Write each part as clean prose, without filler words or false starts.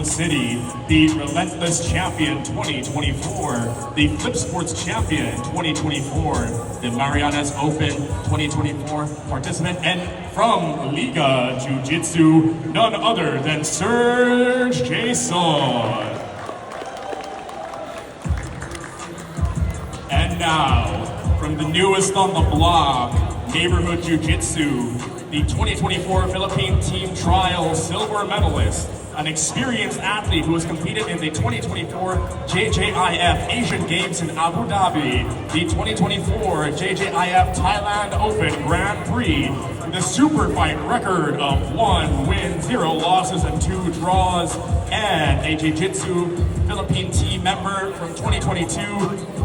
City, the Relentless Champion 2024, the Flip Sports Champion 2024, the Marianas Open 2024 participant, and from Liga Jiu-Jitsu, none other than Serg Jayson. And now, from the newest on the block, Neighborhood Jiu-Jitsu, the 2024 Philippine Team Trial silver medalist, an experienced athlete who has competed in the 2024 JJIF Asian Games in Abu Dhabi, the 2024 JJIF Thailand Open Grand Prix, the Superfight record of 1 win, 0 losses, and 2 draws, and a Jiu-Jitsu Philippine team member from 2022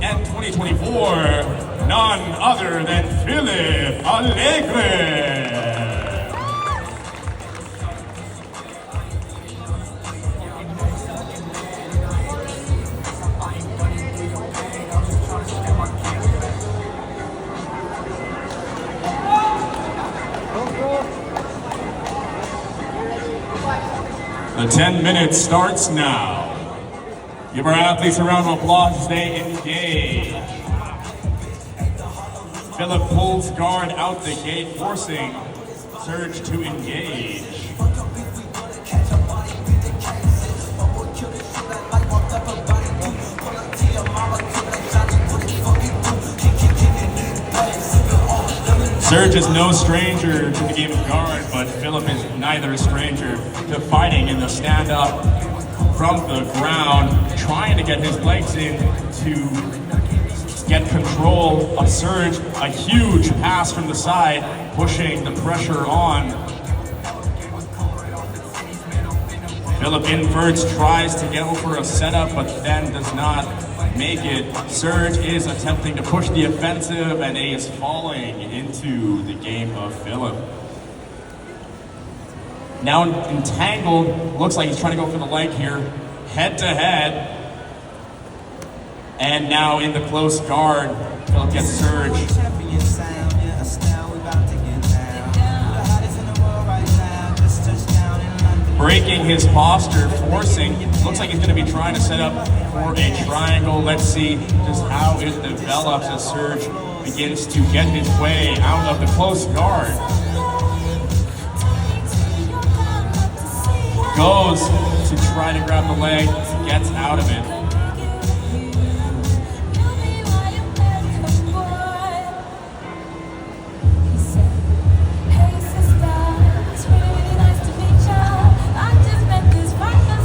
and 2024, none other than Philip Alegre. The 10 minutes starts now. Give our athletes a round of applause as they engage. Philip pulls guard out the gate, forcing Serg to engage. Serg is no stranger to the game of guard, but Philip is neither a stranger to fighting in the stand-up from the ground, trying to get his legs in to get control of Serg. A huge pass from the side, pushing the pressure on. Philip inverts, tries to go for a setup, but then does not make it. Serg is attempting to push the offensive, and he is falling into the game of Philip. Now entangled, looks like he's trying to go for the leg here, head to head. And now in the close guard, Philip gets Serg. Breaking his posture, forcing, looks like he's going to be trying to set up for a triangle. Let's see just how it develops as Serg begins to get his way out of the close guard. Goes to try to grab the leg, gets out of it.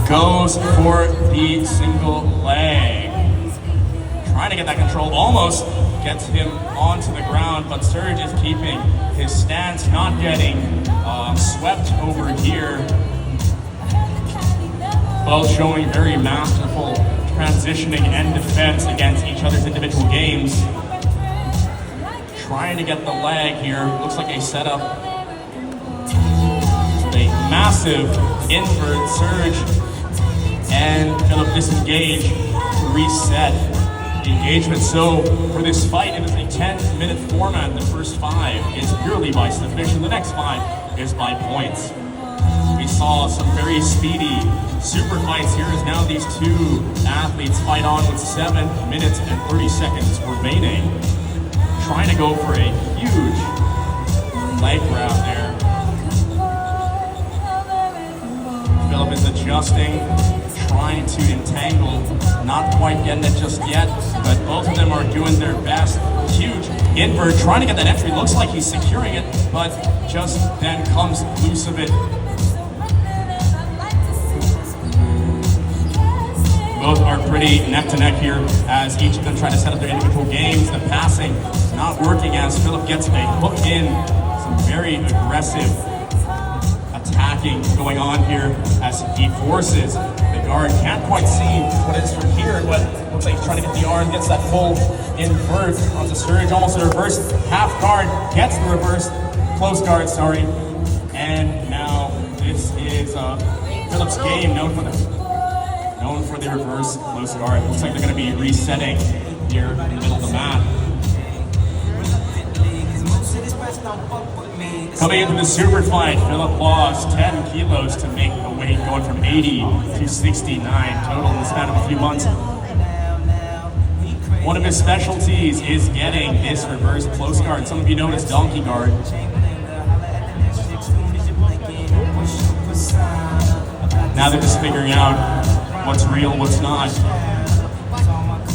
Goes for the single leg. Trying to get that control, almost gets him onto the ground, but Serg is keeping his stance, not getting swept over here. Both showing very masterful transitioning and defense against each other's individual games. Trying to get the leg here, looks like a setup. A massive invert Serg. And Philip disengage to reset the engagement. So for this fight, it is a 10-minute format. The first 5 is purely by submission. The next 5 is by points. We saw some very speedy super fights. Here is now these 2 athletes fight on with 7 minutes and 30 seconds remaining. Trying to go for a huge leg grab there. Philip is adjusting, trying to entangle, not quite getting it just yet, but both of them are doing their best. Huge invert, trying to get that entry. Looks like he's securing it, but just then comes loose of it. Both are pretty neck to neck here as each of them try to set up their individual games. The passing not working as Philip gets a hook in. Some very aggressive attacking going on here as he forces the guard. Can't quite see what it is from here, but looks like he's trying to get the arm, gets that full invert onto Serg, almost a reverse half guard, gets the reverse close guard, sorry. And now this is Philip's game, known for the reverse close guard. Looks like they're going to be resetting here in the middle of the mat. Coming into the Superfight, Philip lost 10 kilos to make the weight, going from 80 to 69 total in the span of a few months. One of his specialties is getting this reverse close guard. Some of you know it as donkey guard. Now they're just figuring out what's real, what's not.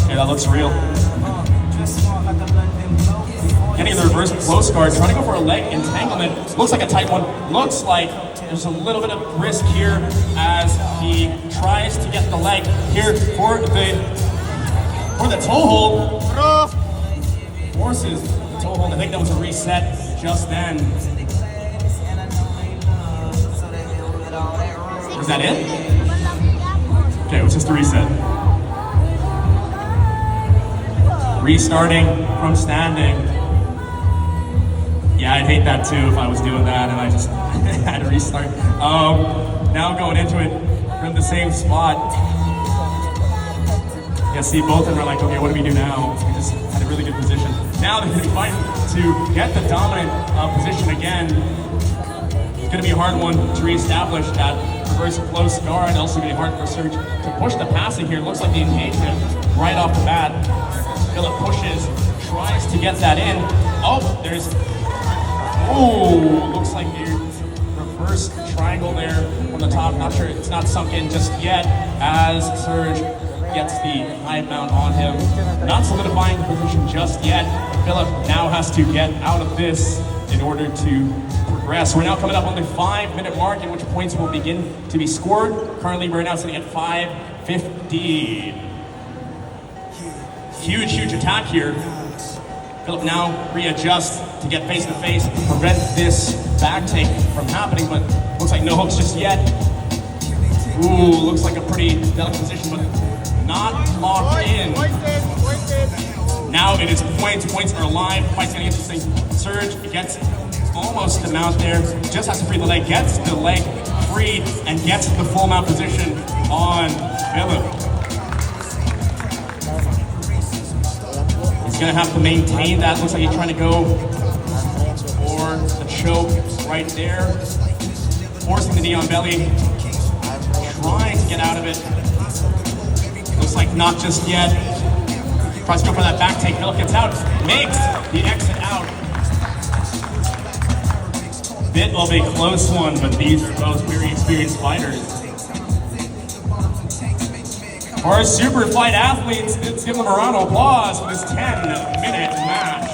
Okay, that looks real. Getting the reverse close guard, trying to go for a leg entanglement. Looks like a tight one. Looks like there's a little bit of risk here as he tries to get the leg here for the toe hold. Forces the toe hold. I think that was a reset just then. Was that it? Okay, it was just a reset. Restarting from standing. Yeah, I'd hate that too if I was doing that and I just had to restart. Now going into it from the same spot. Yeah, see, both of them are like, okay, what do we do now? We just had a really good position. Now they're going to be fighting to get the dominant position again. It's going to be a hard one to reestablish that reverse close guard. Also going to be hard for Serg to push the passing here. It looks like the engagement right off the bat. Philip pushes, tries to get that in. Oh, there's... Oh, looks like a reverse triangle there on the top. Not sure, it's not sunk in just yet as Serg gets the high mount on him. Not solidifying the position just yet. Philip now has to get out of this in order to progress. We're now coming up on the 5-minute mark in which points will begin to be scored. Currently, we're now sitting at 5:50. Huge attack here. Philip now readjusts to get face to face, prevent this back take from happening, but looks like no hooks just yet. Ooh, looks like a pretty delicate position, but not locked in. Now it is points. Points are alive. Fight's getting interesting. Serg gets almost the mount there. Just has to free the leg. Gets the leg freed and gets the full mount position on Philip. He's gonna have to maintain that. Looks like he's trying to go for the choke right there. Forcing the knee on belly. Trying to get out of it. Looks like not just yet. Tries to go for that back take. Philip gets out. Makes the exit out. Bit of a close one, but these are both very experienced fighters. For our Superfight athletes, let's give them a round of applause for this 10-minute match.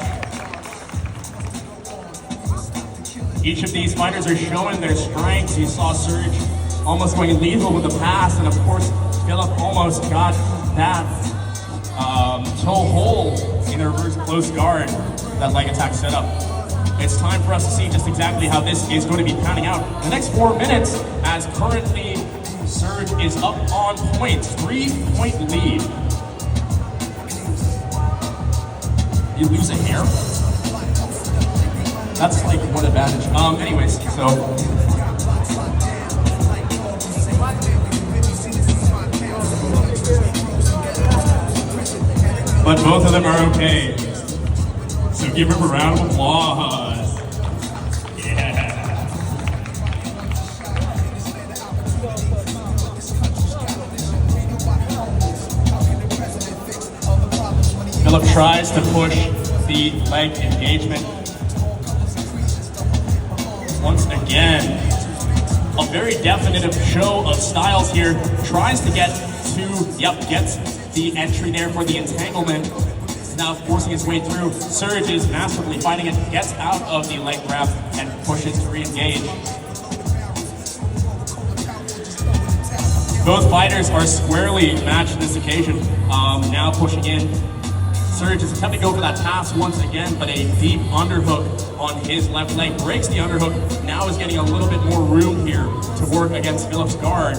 Each of these fighters are showing their strengths. You saw Serg almost going lethal with the pass, and of course, Philip almost got that toe hold in a reverse close guard, that leg attack setup. It's time for us to see just exactly how this is going to be panning out. The next 4 minutes, as currently Serg is up on points, 3-point lead. You lose a hair? That's like one advantage. Anyways, so. But both of them are okay. So give him a round of applause. Philip tries to push the leg engagement. Once again, a very definitive show of styles here. Tries to get to, gets the entry there for the entanglement. Is now forcing his way through. Serg is masterfully fighting it, gets out of the leg grab and pushes to re-engage. Both fighters are squarely matched in this occasion. Now pushing in. Serg is attempting to go for that pass once again, but a deep underhook on his left leg breaks the underhook. Now is getting a little bit more room here to work against Philip's guard.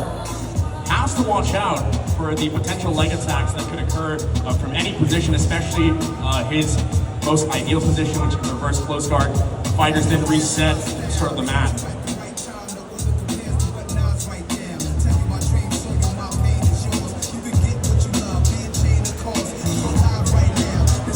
Has to watch out for the potential leg attacks that could occur from any position, especially his most ideal position, which is reverse close guard. Fighters then reset to start the mat.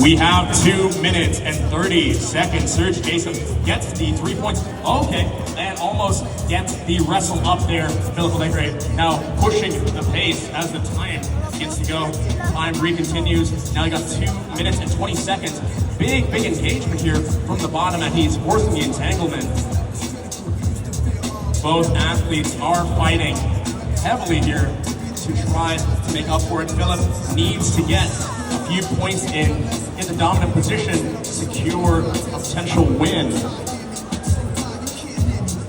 We have 2 minutes and 30 seconds. Serg Jayson gets the 3 points. Okay, and almost gets the wrestle up there. Philip Allegre now pushing the pace as the time gets to go. Time re-continues. Now you got 2 minutes and 20 seconds. Big engagement here from the bottom, and he's forcing the entanglement. Both athletes are fighting heavily here to try to make up for it. Philip needs to get a few points in the dominant position, secure a potential win.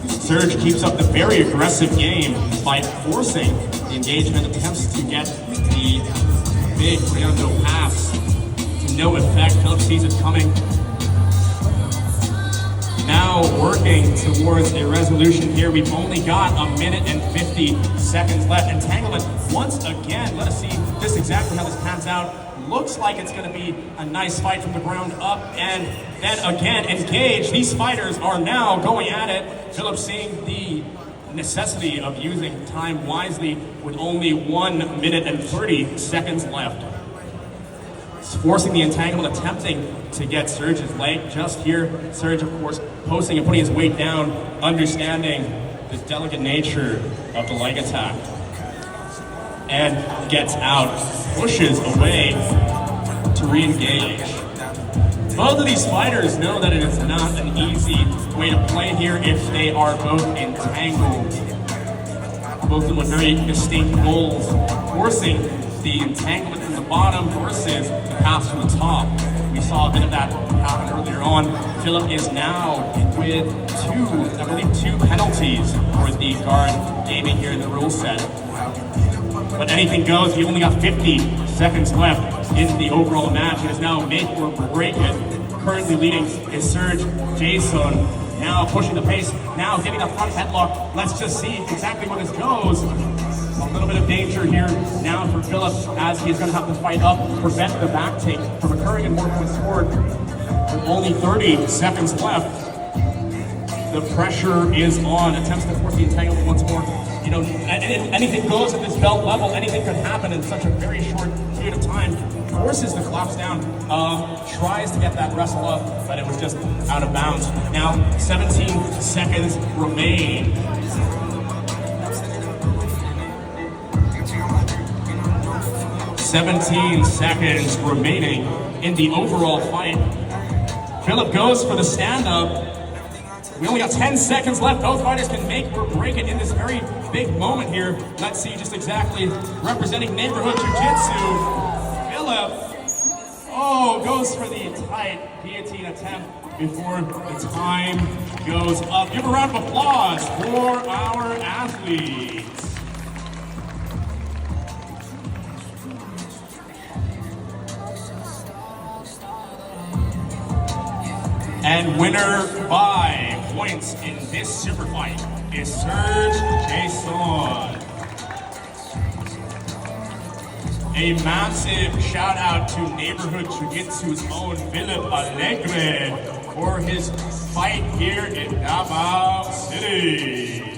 Serg keeps up the very aggressive game by forcing the engagement, attempts to get the big no pass to no effect. Philip sees it coming. Now working towards a resolution here. We've only got a minute and 50 seconds left. Entanglement once again. Let us see just exactly how this pans out. Looks like it's going to be a nice fight from the ground up, and then again engage. These fighters are now going at it. Philip seeing the necessity of using time wisely with only 1 minute and 30 seconds left. He's forcing the entanglement, attempting to get Serg's leg just here. Serg, of course, posting and putting his weight down, understanding the delicate nature of the leg attack. And gets out, pushes away to re-engage. Both of these fighters know that it is not an easy way to play here if they are both entangled. Both of them with very distinct goals, forcing the entanglement from the bottom versus the pass from the top. We saw a bit of that happen earlier on. Philip is now with two penalties for the guard gaming here in the rule set. But anything goes. He only got 50 seconds left in the overall match. It is now make or break it. Currently leading is Serg Jayson. Now pushing the pace. Now getting a front headlock. Let's just see exactly where this goes. A little bit of danger here now for Philip, as he's going to have to fight up, prevent the back take from occurring and more points scored. With only 30 seconds left, the pressure is on. Attempts to force the entanglement once more. You know, anything goes at this belt level. Anything could happen in such a very short period of time. Forces the collapse down. Tries to get that wrestle up, but it was just out of bounds. Now, 17 seconds remain. 17 seconds remaining in the overall fight. Philip goes for the stand-up. We only got 10 seconds left. Both fighters can make or break it in this very big moment here. Let's see just exactly representing neighborhood jiu-jitsu. Philip, goes for the tight guillotine attempt before the time goes up. Give a round of applause for our athletes. And winner by points in this super fight is Serg Jayson. A massive shout out to neighborhood jiu-jitsu's own Philip Allegre for his fight here in Davao City.